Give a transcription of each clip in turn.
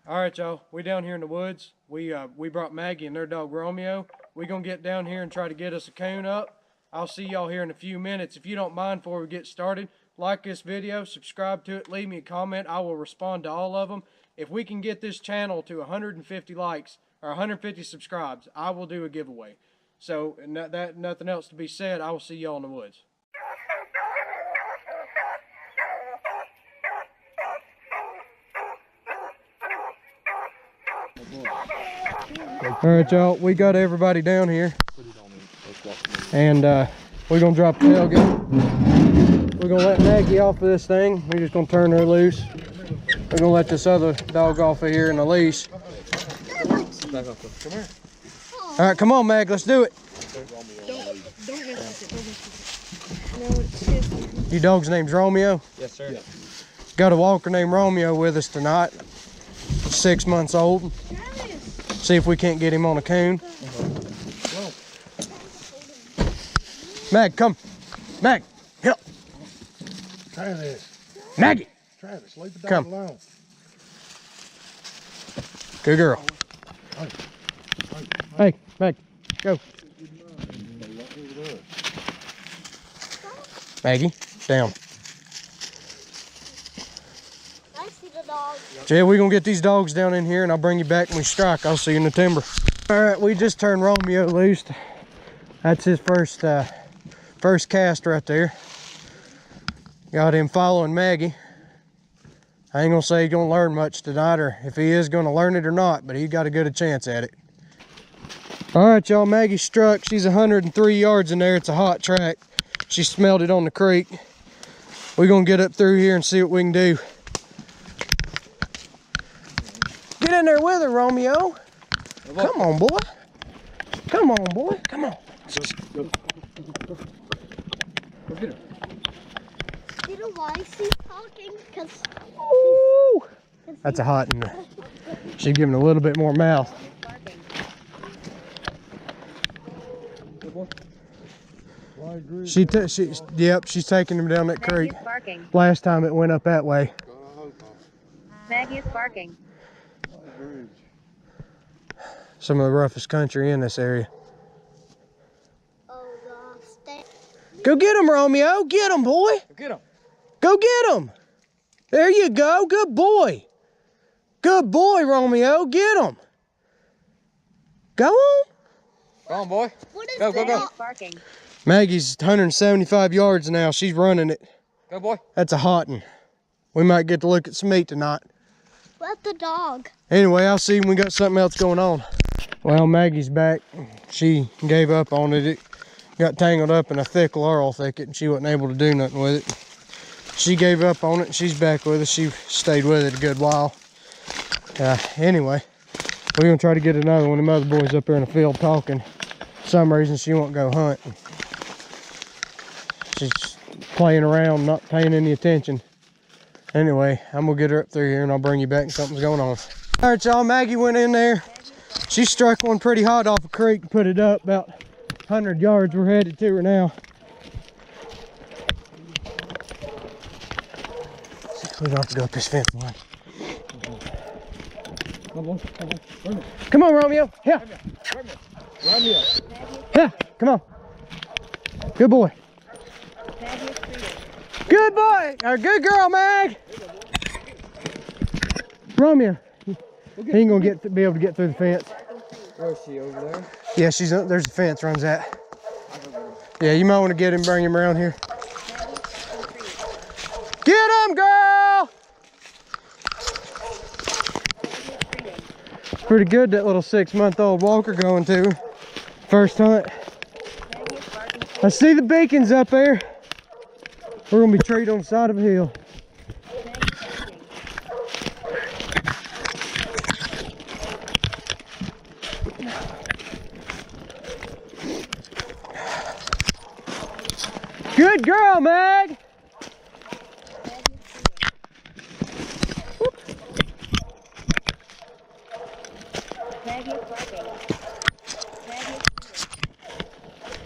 All right, y'all. We down here in the woods. We brought Maggie and their dog Romeo. We gonna get down here and try to get us a coon up. I'll see y'all here in a few minutes. If you don't mind, before we get started, like this video, subscribe to it, leave me a comment. I will respond to all of them. If we can get this channel to 150 likes or 150 subscribes, I will do a giveaway. So, nothing else to be said. I will see y'all in the woods. All right, y'all, we got everybody down here, and we're gonna drop the tailgate. We're gonna let Maggie off of this thing. We're just gonna turn her loose. We're gonna let this other dog off of here in the leash. Come here. All right, come on, Mag, let's do it. Your dog's name's Romeo? Yes, sir. Yeah. Got a walker named Romeo with us tonight. 6 months old. See if we can't get him on a coon. Mag, come. Mag, help. Travis. Maggie. Travis, leave the dog alone. Good girl. Hey, Mag, go. Maggie, down. I see the dog. Jay, we're gonna get these dogs down in here and I'll bring you back when we strike. I'll see you in the timber. All right, we just turned Romeo loose. That's his first cast right there. Got him following Maggie. I ain't gonna say he's gonna learn much tonight, or if he is gonna learn it or not, but he got a good chance at it. All right, y'all, Maggie struck. She's 103 yards in there. It's a hot track. She smelled it on the creek. We're gonna get up through here and see what we can do. Get in there with her, Romeo. Come on, boy. Come on, boy. Come on. Go get her. You know why she's talking? Because that's a hot one. She's giving a little bit more mouth. Yep, she's taking him down that creek. Last time it went up that way. Maggie is barking. Some of the roughest country in this area. Go get him, Romeo. Get him, boy. Get him. Go get him. There you go. Good boy. Good boy, Romeo. Get him. Go on. Come on, boy. Go. Barking. Maggie's 175 yards now. She's running it. Go, boy. That's a hot one. We might get to look at some meat tonight. let the dog. Anyway, I'll see when we got something else going on. Well, Maggie's back. She gave up on it. It got tangled up in a thick laurel thicket and she wasn't able to do nothing with it. She gave up on it. She's back with us. She stayed with it a good while. Anyway, we're gonna try to get another one. The mother boy's up there in the field talking. For some reason she won't go hunt. She's playing around, not paying any attention. Anyway, I'm gonna get her up through here and I'll bring you back and something's going on. All right, y'all, Maggie went in there. She struck one pretty hot off a creek and put it up about 100 yards. We're headed to her now. We're gonna have to go up this fence line. Come on, Romeo. Here. Romeo. Here. Come on. Good boy. Good boy. Or good girl, Mag. Romeo. He ain't gonna be able to get through the fence. Where's she, over there? Yeah, there's a fence runs that. Yeah, you might want to get him, bring him around here. Get him, girl! Pretty good, that little 6-month-old walker going to her. First hunt. I see the beacons up there. We're gonna be treed on the side of a hill. Good girl, Mag! Maggie is barking.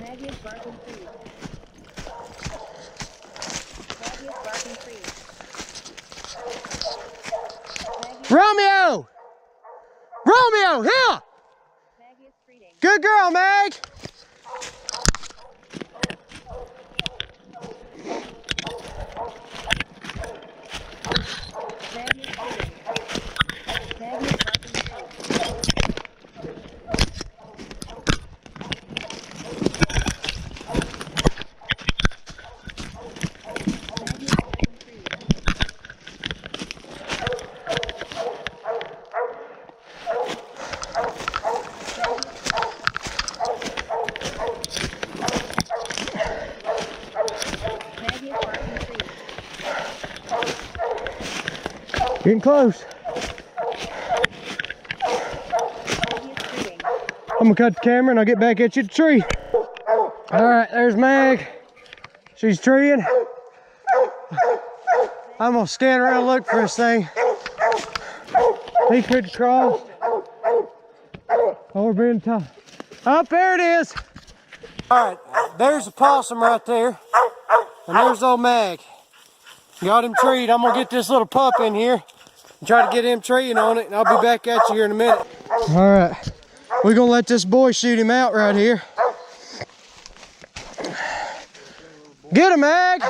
Maggie is barking trees. Maggie is barking trees. Romeo! Romeo, here! Maggie is treating. Good girl, Mag. Maggie is treating. Maggie is barking treat. Maggie is barking treat. Maggie is barking treat. Getting close. Maggie is treating. I'm gonna cut the camera and I'll get back at you at the tree. All right, there's Mag. She's treeing. I'm gonna scan around and look for this thing. He could cross. Oh, we're being tough. Up there it is. All right, there's a possum right there. And there's old Mag. Got him treed. I'm gonna get this little pup in here and try to get him treeing on it, and I'll be back at you here in a minute. All right, we're gonna let this boy shoot him out right here. Get him, Mag.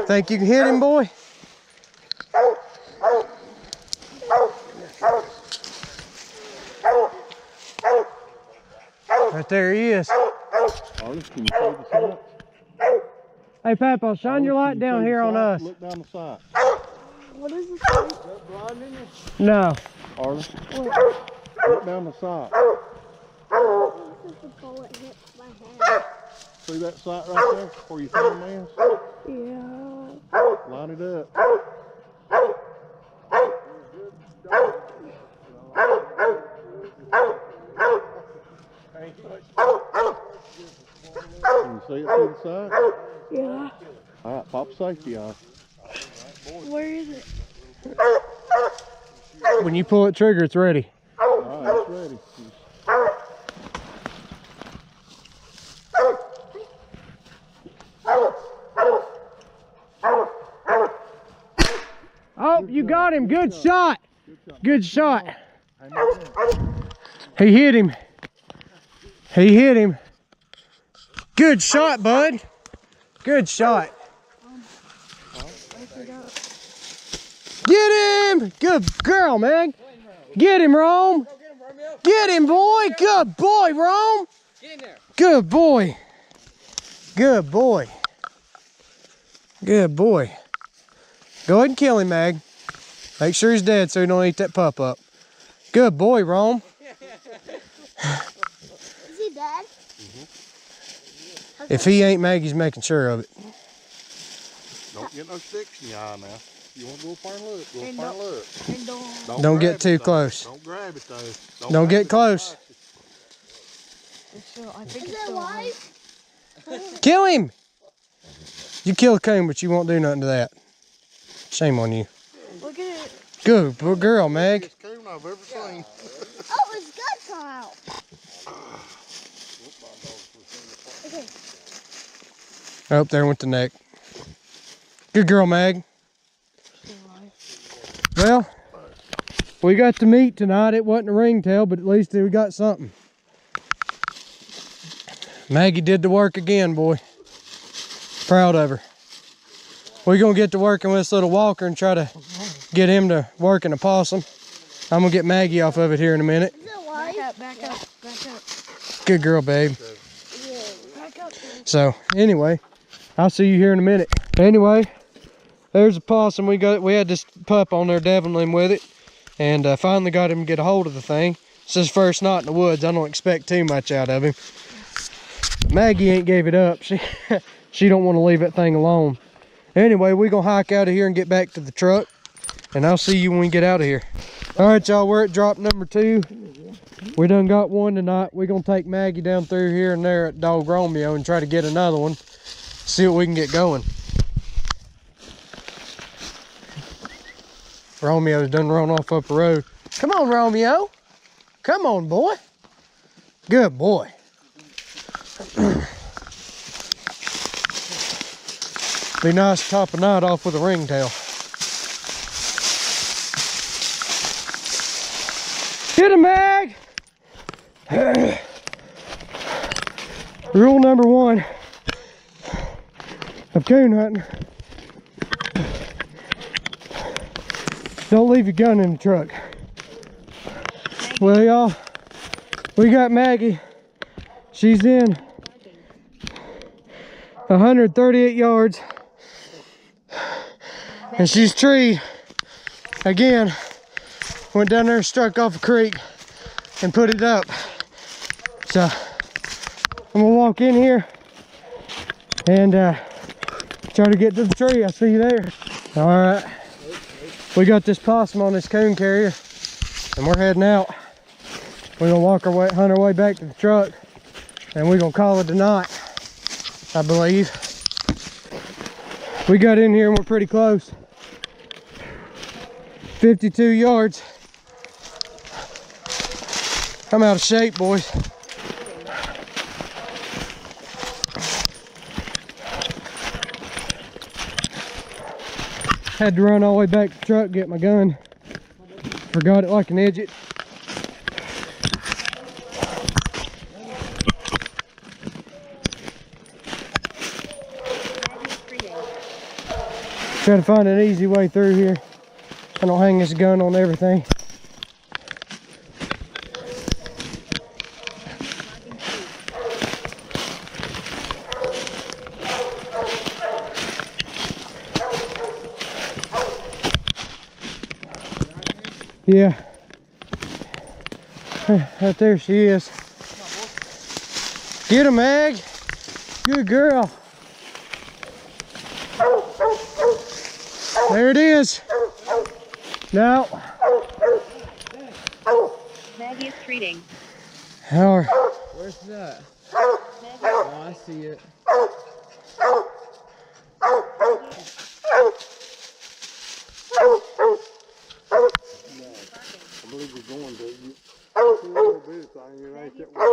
Think you can hit him, boy? Right there he is. Artist, can you see the sight? Hey, Papa, shine your light down here on us. Look down the sight. What is this? No. Artist, look down the sight. This is the bullet hit my head. See that sight right there where your thumb is? Yeah. Line it up. Can you see it through the side? Yeah. All right, pop safety on. Where is it? When you pull it trigger, it's ready. All right, it's ready. Oh, you got him. Good shot. Good shot. He hit him. He hit him. Good shot, bud. Good shot. Get him. Good girl, man. Get him, Rome. Get him, boy. Good boy, Rome. Get in there. Good boy. Good boy. Good boy. Go ahead and kill him, Mag. Make sure he's dead so he don't eat that pup up. Good boy, Rome. Is he dead? If he ain't, Maggie's making sure of it. Don't get no sticks in your eye now. You want to go far and look, go far and look. And Don't get grab too it, though. close. Don't grab it though. Don't grab get it. close. Is it alive? Kill him. You kill a coon, but you won't do nothing to that. Shame on you. Look at it. Good girl, Mag. Biggest coon I've ever seen. Oh, his guts are out. Okay. Oh, there went the neck. Good girl, Mag. Well, we got the meat tonight. It wasn't a ringtail, but at least we got something. Maggie did the work again, boy. Proud of her. We're gonna get to working with this little walker and try to get him to working a possum. I'm gonna get Maggie off of it here in a minute. Is it alive? Back up. Good girl, babe. Back up. So anyway, I'll see you here in a minute. Anyway, there's a possum. We had this pup on there deviling with it, and finally got him to get a hold of the thing. It's his first night in the woods. I don't expect too much out of him. Maggie ain't gave it up. She don't want to leave that thing alone. Anyway, we're gonna hike out of here and get back to the truck, and I'll see you when we get out of here. All right, y'all, we're at drop number 2. We done got one tonight. We're gonna take Maggie down through here and there at Dog Romeo and try to get another one. See what we can get going. Romeo's done run off up the road. Come on, Romeo. Come on, boy. Good boy. Be nice to top a night off with a ringtail. Get him, Mag! Rule number 1 of coon hunting: don't leave your gun in the truck. Well, y'all, we got Maggie. She's in 138 yards, and she's treed again. Went down there and struck off a creek and put it up. So I'm gonna walk in here and try to get to the tree. I'll see you there. All right, we got this possum on this coon carrier, and we're heading out. We're gonna walk our way, hunt our way back to the truck, and we're gonna call it a night, I believe. We got in here and we're pretty close. 52 yards. I'm out of shape, boys. Had to run all the way back to the truck, get my gun. Forgot it like an idiot. Try to find an easy way through here. I don't hang this gun on everything. Yeah. Right there she is. Get her, Mag. Good girl. There it is. No. Maggie is treating. All right. Where's that? Oh, I see it. I believe we're going to. It's a little bit of thing. It ain't that one.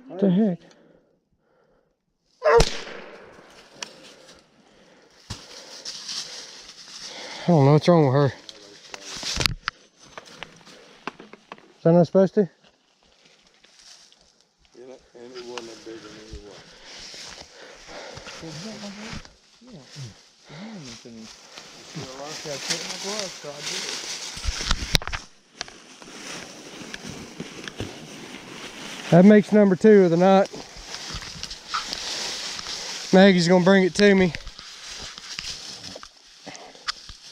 What the heck? I don't know what's wrong with her. Is that not supposed to? And it wasn't a big one anyway. That makes number 2 of the night. Maggie's gonna bring it to me.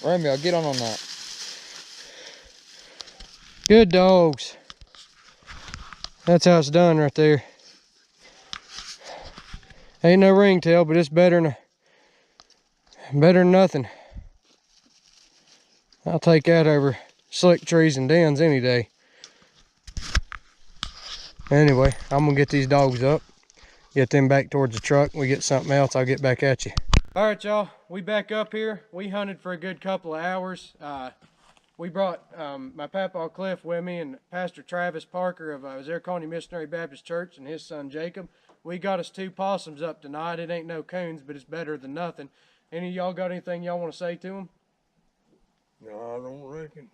Romeo, get on that. Good dogs. That's how it's done right there. Ain't no ringtail, but it's better than nothing. I'll take that over slick trees and dens any day. Anyway, I'm gonna get these dogs up, get them back towards the truck. We get something else, I'll get back at you. All right, y'all, we back up here. We hunted for a good couple of hours. We brought my Papa Cliff with me and Pastor Travis Parker of Zerconia Missionary Baptist Church and his son Jacob. We got us 2 possums up tonight. It ain't no coons, but it's better than nothing. Any of y'all got anything y'all want to say to them? No, I don't reckon.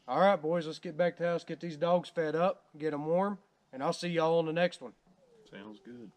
All right, boys, let's get back to the house, get these dogs fed up, get them warm, and I'll see y'all on the next one. Sounds good.